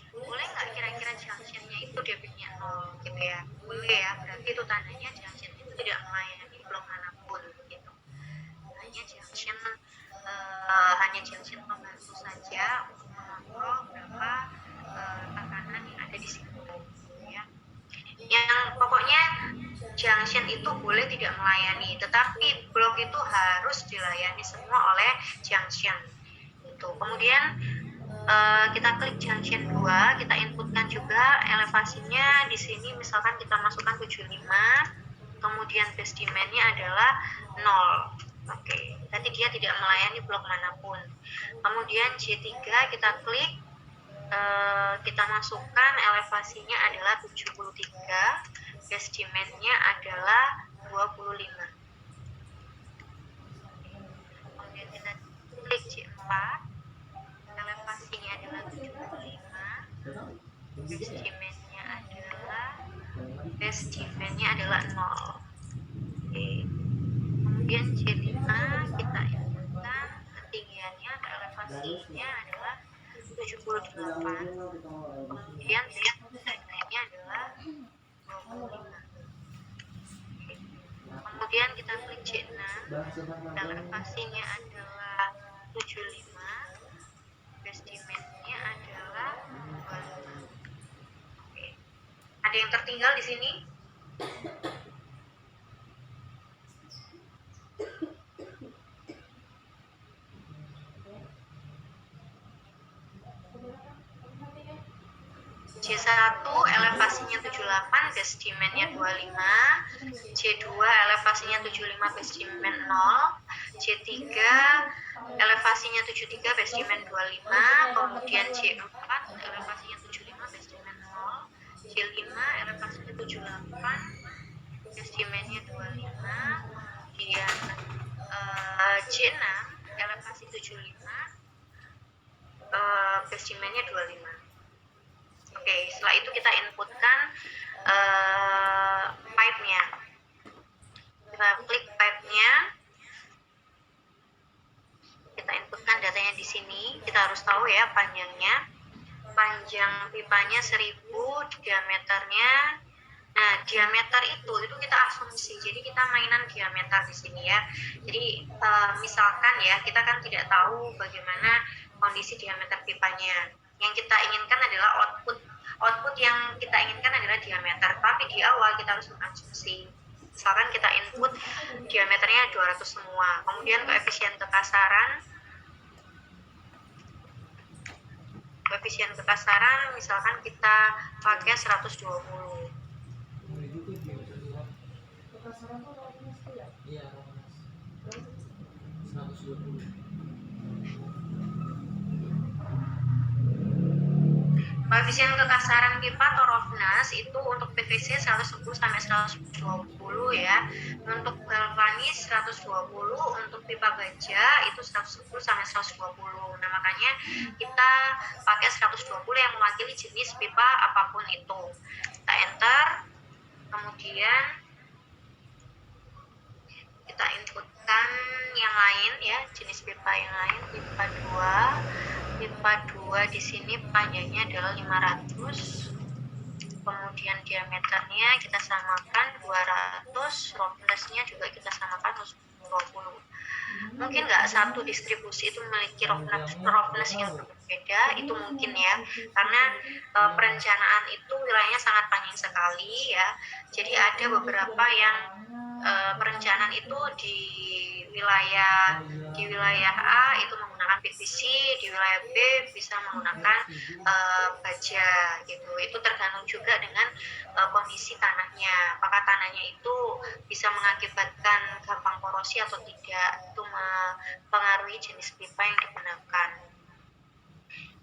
Boleh nggak kira-kira junctionnya itu debitnya 0 gitu ya? Boleh ya, berarti itu tandanya junction itu tidak melayani blok manapun gitu. Hanya junction membantu saja untuk mengontrol berapa tekanan yang ada di situ ya. Yang pokoknya junction itu boleh tidak melayani, tetapi blok itu harus dilayani semua oleh junction itu. Kemudian kita klik junction 2, kita inputkan juga elevasinya di sini, misalkan kita masukkan 75, kemudian base demand-nya adalah 0. Oke, nanti dia tidak melayani blok manapun. Kemudian J3 kita klik, kita masukkan elevasinya adalah 73, base demand-nya adalah 25. Kemudian kita klik J4, elevasinya adalah 75, base demand-nya adalah 0. Oke. Kemudian J5 kita inputkan ketinggiannya atau elevasinya adalah 78, kemudian base demand-nya adalah 25. Kemudian kita klik J6, elevasinya adalah 75, base demand-nya adalah 25. Oke. Ada yang tertinggal di sini? C1 elevasinya 78, base dimennya 25, C2 elevasinya 75, base dimen 0, C3 elevasinya 73, base dimen 25, kemudian C4 elevasinya 75, base dimen 0, C5 elevasinya 78, base dimennya 25, kemudian C6 elevasi 75, base dimennya 25. Oke, setelah itu kita inputkan pipe-nya. Kita klik pipe-nya. Kita inputkan datanya di sini. Kita harus tahu ya panjangnya. Panjang pipanya 1000, diameternya. Nah, diameter itu kita asumsi. Jadi kita mainan diameter di sini ya. Jadi misalkan ya, kita kan tidak tahu bagaimana kondisi diameter pipanya. Yang kita inginkan adalah output yang kita inginkan adalah diameter, tapi di awal kita harus mengasumsi. Misalkan kita input diameternya 200 semua, kemudian koefisien kekasaran misalkan kita pakai 120. Kekasaran tuh roughness tuh ya? Iya, roughness 120. Koefisien kekasaran pipa atau roughness itu untuk PVC 110 sampai 120 ya. Untuk galvanis 120, untuk pipa baja itu 110 sampai 120. Nah, makanya kita pakai 120 yang mewakili jenis pipa apapun itu. Kita enter, kemudian kita inputkan yang lain ya, jenis pipa yang lain, pipa 2 di sini panjangnya adalah 500, kemudian diameternya kita samakan 200, roughness-nya juga kita samakan 120. Mungkin nggak satu distribusi itu memiliki roughness yang berbeda, itu mungkin ya, karena perencanaan itu wilayahnya sangat panjang sekali ya. Jadi ada beberapa yang perencanaan itu di wilayah A itu menggunakan PVC, di wilayah B bisa menggunakan baja gitu. Itu tergantung juga dengan kondisi tanahnya. Apakah tanahnya itu bisa mengakibatkan gampang korosi atau tidak, itu mempengaruhi jenis pipa yang digunakan.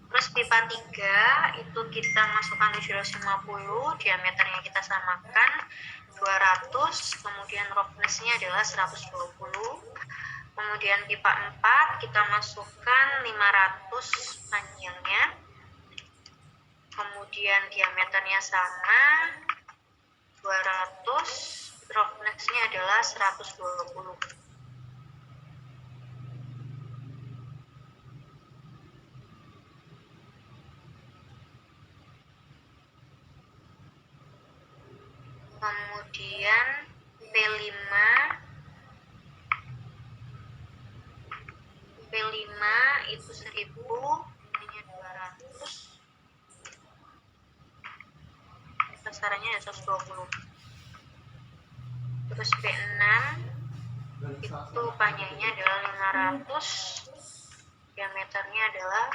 Terus pipa 3 itu kita masukkan 750, diameternya kita samakan 200, kemudian roughness-nya adalah 120. Kemudian pipa 4 kita masukkan 500 panjangnya, kemudian diameternya sama 200, roughness-nya adalah 120. Kemudian P5 itu 1000, ini 200, besarannya 120. Terus P6 itu panjangnya adalah 500, diameternya adalah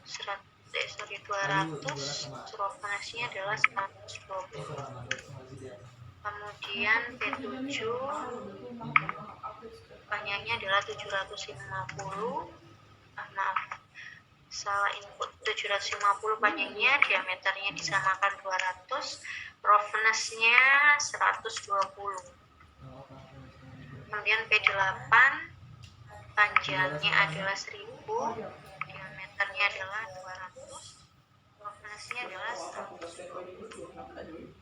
200, roughness-nya adalah 120. Kemudian P7 panjangnya adalah 750, salah input, 750 panjangnya, diameternya disamakan 200, roughness-nya 120. Kemudian P8 panjangnya adalah 1000, diameternya adalah 200, roughness-nya adalah 120.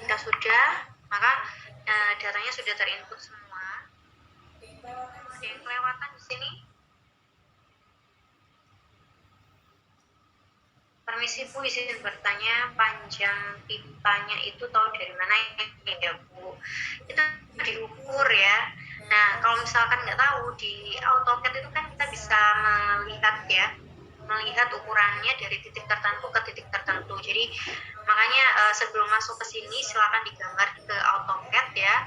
Jika sudah, maka datanya sudah terinput semua. Ada yang kelewatan di sini? Permisi Bu, izin bertanya, panjang pipanya itu tahu dari mana ya Bu? Itu diukur ya. Nah, kalau misalkan nggak tahu, di AutoCAD itu kan kita bisa melihat ukurannya dari titik tertentu ke titik tertentu. Jadi makanya sebelum masuk ke sini silakan digambar ke AutoCAD ya.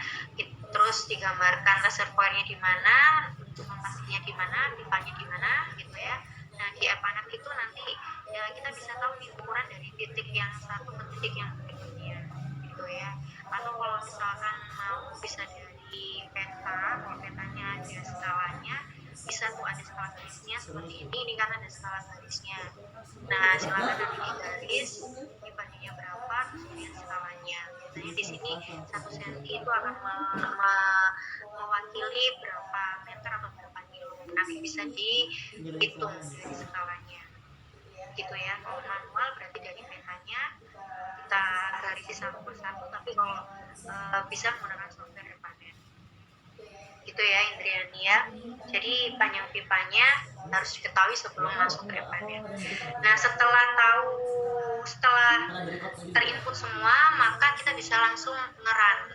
Terus terus digambarkan reservoirnya di mana, untuk pastinya di mana, pipanya di mana gitu ya. Nah di Epanet itu nanti ya kita bisa tahu nih ukuran dari titik yang satu ke titik yang berikutnya gitu ya. Atau kalau misalkan mau bisa dari peta, kalau petanya ada skalanya, bisa tuh ada skala garisnya seperti ini kan ada skala garisnya. Nah silakan nanti digaris dibandingnya berapa, terus lihat skalanya. Biasanya di sini 1 cm itu akan mewakili berapa meter atau berapa kilo. Nanti bisa dihitung dari skalanya gitu ya. Kalau manual berarti dari petanya kita garisi satu persatu, tapi kalau bisa menggunakan software Epanet gitu ya Indriani ya. Jadi panjang pipanya harus diketahui sebelum masuk ke Epanet. Nah setelah terinput semua, maka kita bisa langsung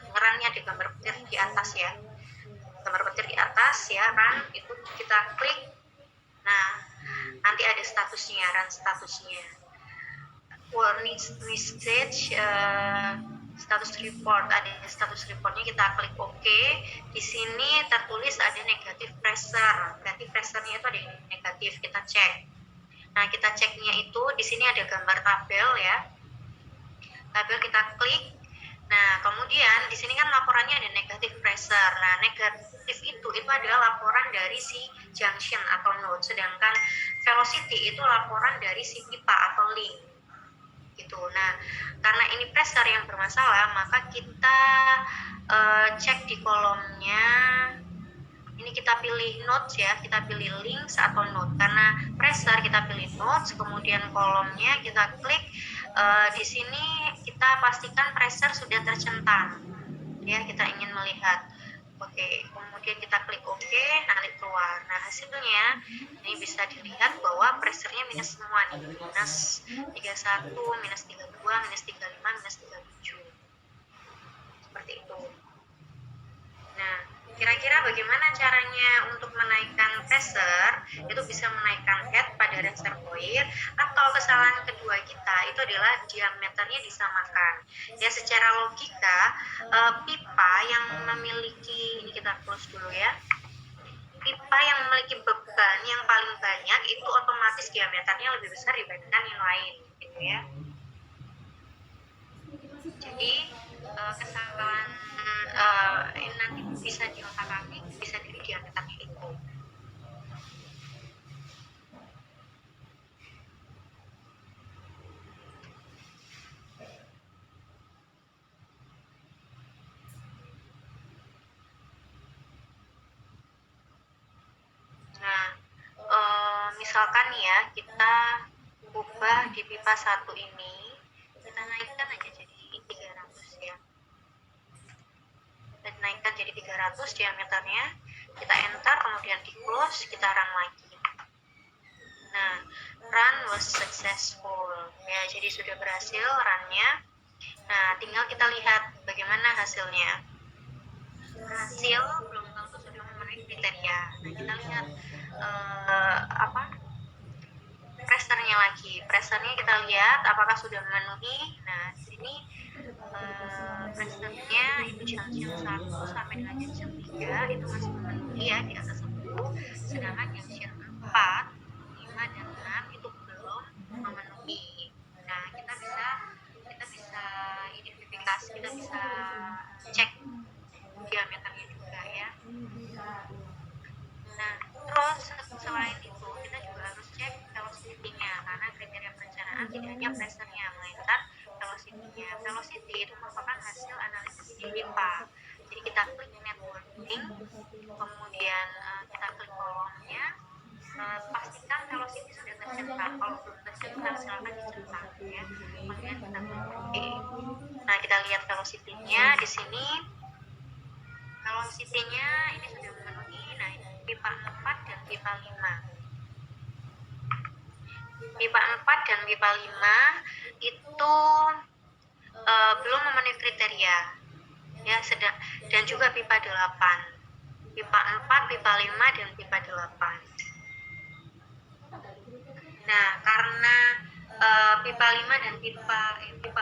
ngerannya ada gambar petir di atas ya, gambar petir di atas ya, run itu kita klik. Nah nanti ada statusnya, run statusnya, warning message, status report, ada status reportnya, kita klik OK. Di sini tertulis ada negatif pressure, berarti pressure-nya itu ada yang negatif, kita cek. Nah kita ceknya itu di sini ada gambar tabel ya, tabel kita klik. Nah kemudian di sini kan laporannya ada negatif pressure. Nah negatif itu adalah laporan dari si junction atau node, sedangkan velocity itu laporan dari si pipa atau link gitu. Nah karena ini pressure yang bermasalah, maka kita cek di kolomnya. Ini kita pilih nodes ya, kita pilih links atau node. Karena pressure kita pilih nodes, kemudian kolomnya kita klik. Di sini kita pastikan pressure sudah tercentang ya, kita ingin melihat. Oke, kemudian kita klik OK, nanti keluar. Nah hasilnya ini bisa dilihat bahwa pressure-nya minus semua nih, minus 31, minus 32, minus 35, minus 37 seperti itu. Nah kira-kira bagaimana caranya untuk menaikkan pressure? Itu bisa menaikkan head pada reservoir, atau kesalahan kedua kita itu adalah diameternya disamakan. Ya secara logika pipa yang memiliki, ini kita close dulu ya, pipa yang memiliki beban yang paling banyak itu otomatis diameternya lebih besar dibandingkan yang lain gitu ya. Jadi kesalahan ini nanti bisa diotak-atik, bisa dari diameternya itu. Nah misalkan ya kita ubah di pipa 1 ini, kita naikkan aja jadi 300 ya, kita naikkan jadi 300 diameternya, kita enter, kemudian di close, kita run lagi. Nah run was successful ya, jadi sudah berhasil runnya. Nah tinggal kita lihat bagaimana hasilnya. Hasil belum tentu sudah memenuhi kriteria. Nah kita lihat pressure-nya lagi, pressure-nya kita lihat apakah sudah memenuhi. Nah di sini pressure-nya itu junction 1 sampai dengan junction 3 itu masih memenuhi ya, di atas 10, sedangkan junction 4, 5 dan 6 itu belum memenuhi. Nah kita bisa identifikasi, kita bisa cek diameternya juga ya. Nah terus selain itu kita juga harus cek velocity-nya, karena kriteria perencanaan tidak hanya pressure-nya melainkan velocity-nya. Velocity itu merupakan hasil analisis di pipa. Jadi kita klik networking, kemudian kita klik kolomnya, pastikan velocity sudah tercentang. Kalau belum tercentang silakan dicentang ya. Kemudian kita klik OK. Nah kita lihat velocity-nya di sini. Velocity-nya ini sudah memenuhi. Nah ini pipa 4 dan pipa 5. Pipa 4 dan pipa 5 itu belum memenuhi kriteria ya, dan juga pipa 8. Pipa 4, pipa 5 dan pipa 8. Nah karena pipa 5 dan pipa 4, pipa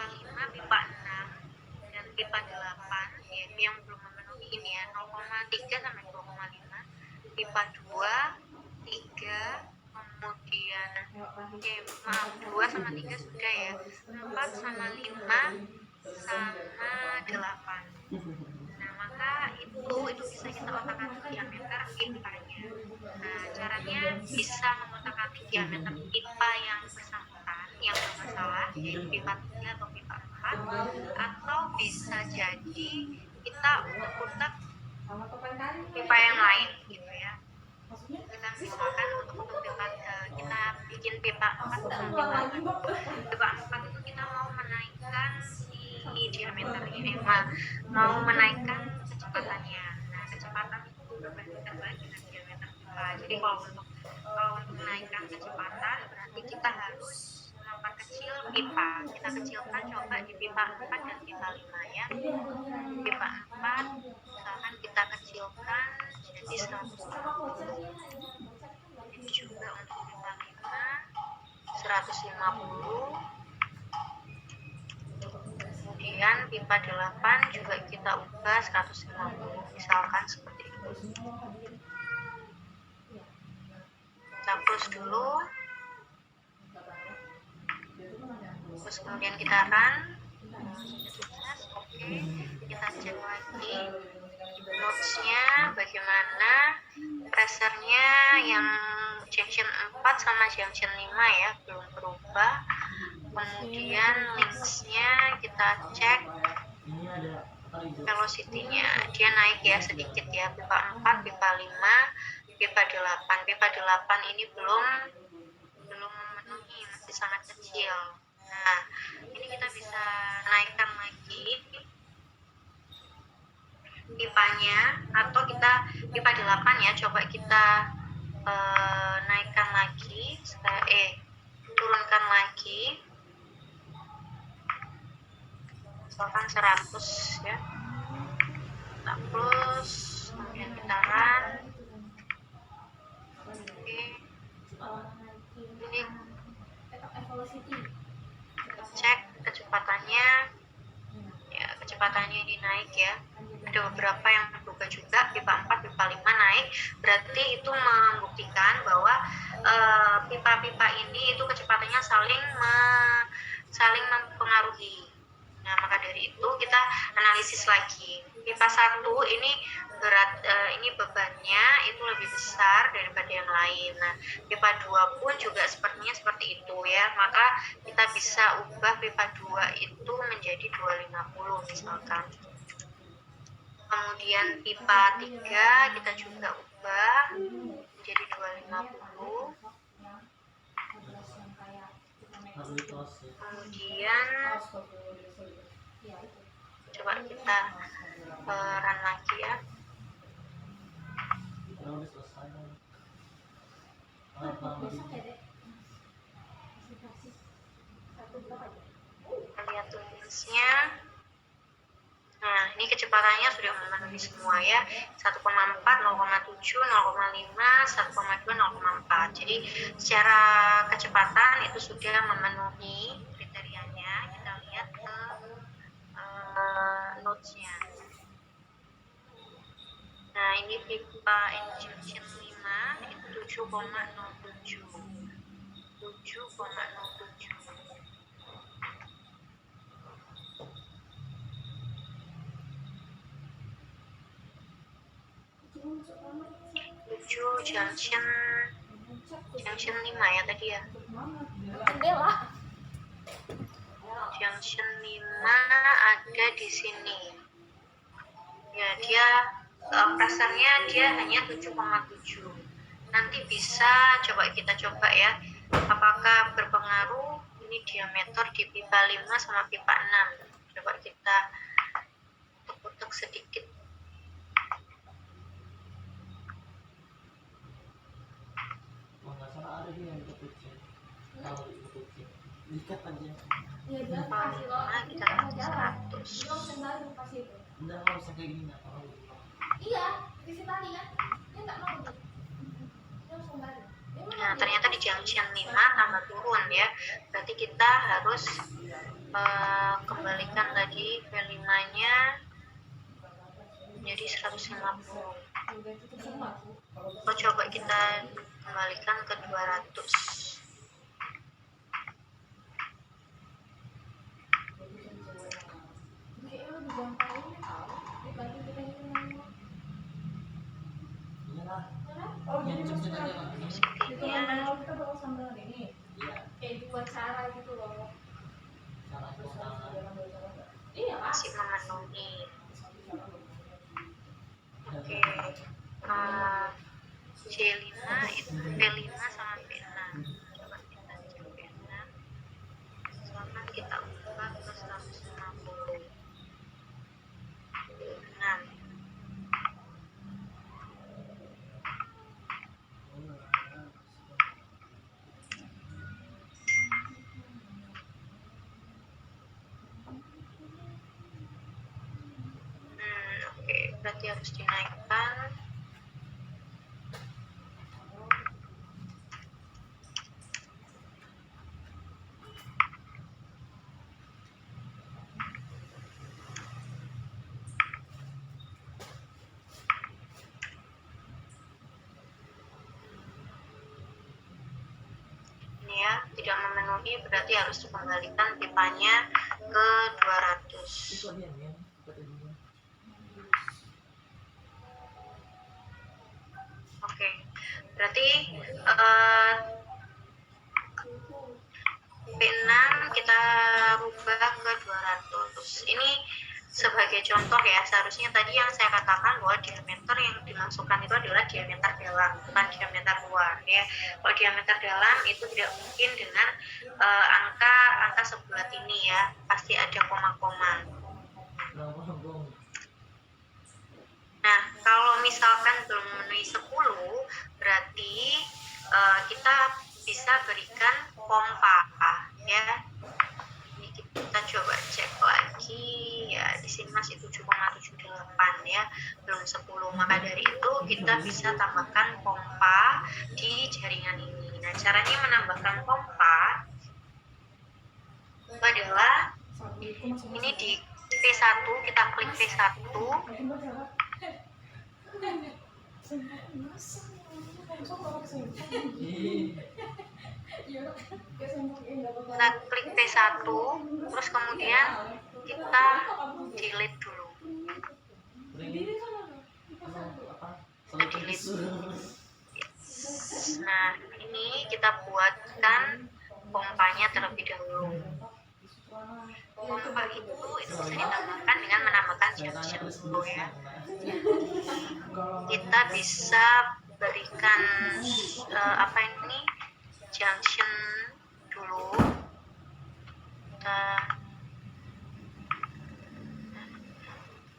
5, pipa 6 dan pipa 8 yang belum memenuhi ini ya, 0,3 sampai 2,5, pipa 2, 3, kemudian maaf 2 sama 3 sudah ya, 4 sama 5 sama 8. Nah, maka itu bisa kita otak-atik diameter pipanya. Nah, caranya bisa mengotak-atik diameter pipa yang bersangkutan, yang bermasalah, yaitu pipa 3 atau pipa 4, atau bisa jadi kita utak-utak pipa yang lain gitu ya. Kita misalkan untuk pipa kita bikin pipa 4 dengan pipa 4 itu kita mau menaikkan si diameternya, mau menaikkan kecepatannya. Nah, kecepatan itu berbanding terbalik dengan diameter pipa. Jadi kalau untuk menaikkan kecepatan berarti kita harus memperkecil pipa. Kita kecilkan coba di pipa 4 dan pipa 5 ya. Pipa 4 misalkan kita kecilkan jadi 150. Ini juga untuk pipa 5 150. Kemudian pipa 8 juga kita ubah 150, misalkan seperti itu. Kita close dulu, terus kemudian kita run. Sukses, oke. Kita cek lagi notesnya bagaimana, pressure-nya yang junction 4 sama junction 5 ya, belum berubah. Kemudian links-nya kita cek velocity-nya, dia naik ya sedikit ya, pipa 4, pipa 5, pipa 8. Pipa 8 ini belum memenuhi, masih sangat kecil. Nah, ini kita bisa naikkan lagi pipanya, atau kita pipa 8 ya, coba kita naikkan lagi, turunkan lagi, misalkan 100 ya, kita close, kemudian kita run. Oke, ini cek kecepatannya ya, kecepatannya ini naik ya, ada beberapa yang berubah juga, pipa 4, pipa 5 naik, berarti itu membuktikan bahwa pipa-pipa ini itu kecepatannya saling mempengaruhi. Nah, maka dari itu kita analisis lagi. Pipa 1 ini ini bebannya itu lebih besar daripada yang lain. Nah, pipa 2 pun juga sepertinya seperti itu ya. Maka kita bisa ubah pipa 2 itu menjadi 250 misalkan. Kemudian pipa 3 kita juga ubah menjadi 250. Kemudian coba kita run lagi ya. Kita lihat tulisnya. Nah, ini kecepatannya sudah memenuhi semua ya. 1,4, 0,7, 0,5, 1,2, 0,4. Jadi secara kecepatan itu sudah memenuhi kriterianya. Kita lihat ke notesnya. Nah, ini pipa injection 5 itu 7,07. 7,07. 7 junction 5 ya tadi ya. Junction 5 ada di sini. Ya, dia pressure-nya dia hanya 7,7. Nanti bisa kita coba ya. Apakah berpengaruh ini diameter di pipa 5 sama pipa 6. Coba kita tutup sedikit. Dikat aja. Iya, dia kasih loh. Kita kasih 100. Enggak mau usah kayak gini apa? Iya, di sini tadi kan. Dia enggak mau gitu. Dia langsung balik. Nah, ternyata di junction 5 tambah turun ya. Berarti kita harus kembalikan lagi V5-nya jadi 150. udah tutup semua tuh. Coba kita kembalikan ke 200. Kayaknya lebih gampang ini tahu dibanding kita hitung. Iyalah. Oh jadi Yang maksudnya aja Pak. Ini. hitungan manual kita bakal sambil ini. Iya. Kayak buat cara gitu loh. Salah hitungan. Iya lah. Masih memenuhi. Oke. C5 itu P5 sama P6. Coba kita cek P6. Sama kita ubah ke 160. 6. Oke, berarti harus dinaikkan. Ini ya, tidak memenuhi berarti harus dikembalikan pipanya ke 200. Itu dia nih. Buat ini. Oke, berarti P6 kita rubah ke 200. Ini sebagai contoh ya, seharusnya tadi yang saya katakan bahwa diameter yang dimasukkan itu adalah diameter dalam, bukan diameter luar ya. Kalau diameter dalam itu tidak mungkin dengan angka sebulat ini ya, pasti ada koma-koma. Nah, kalau misalkan belum memenuhi 10, berarti kita bisa berikan pompa ya. Ini kita coba cek lagi ya, di sini masih 7,78 ya, belum 10. Maka dari itu kita bisa tambahkan pompa di jaringan ini. Nah, caranya menambahkan pompa itu adalah ini di P1, kita klik P1. Kita klik P1, terus kemudian kita delete dulu. Kita delete. Nah, ini kita buatkan pompanya terlebih dahulu. Pompa itu bisa ditambahkan dengan menambahkan junction dulu ya. Kita bisa berikan junction dulu. Kita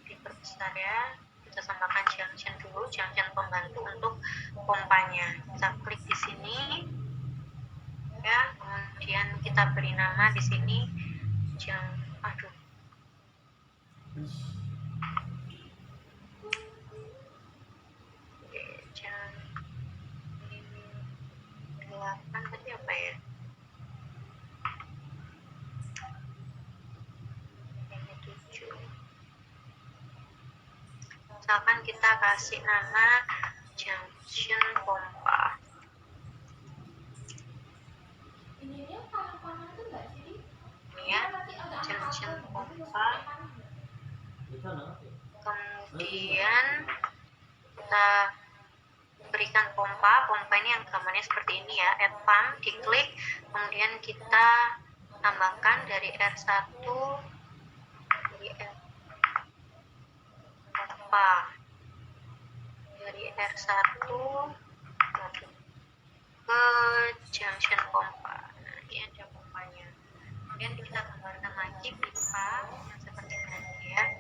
diperbesar ya. Kita tambahkan junction dulu, junction pembantu untuk pompanya. Kita klik di sini ya, kemudian kita beri nama di sini delapan tadi apa ya? Ini 7. Misalkan kita kasih nama junction pompa. Ini ya, junction pompa. Kemudian kita berikan pompa ini yang gambarnya seperti ini ya, add pump, diklik, kemudian kita tambahkan dari R1 dari R1 ke junction pompa. Nah, ini ada pompanya. Kemudian kita gambarkan lagi pipa yang seperti ini ya.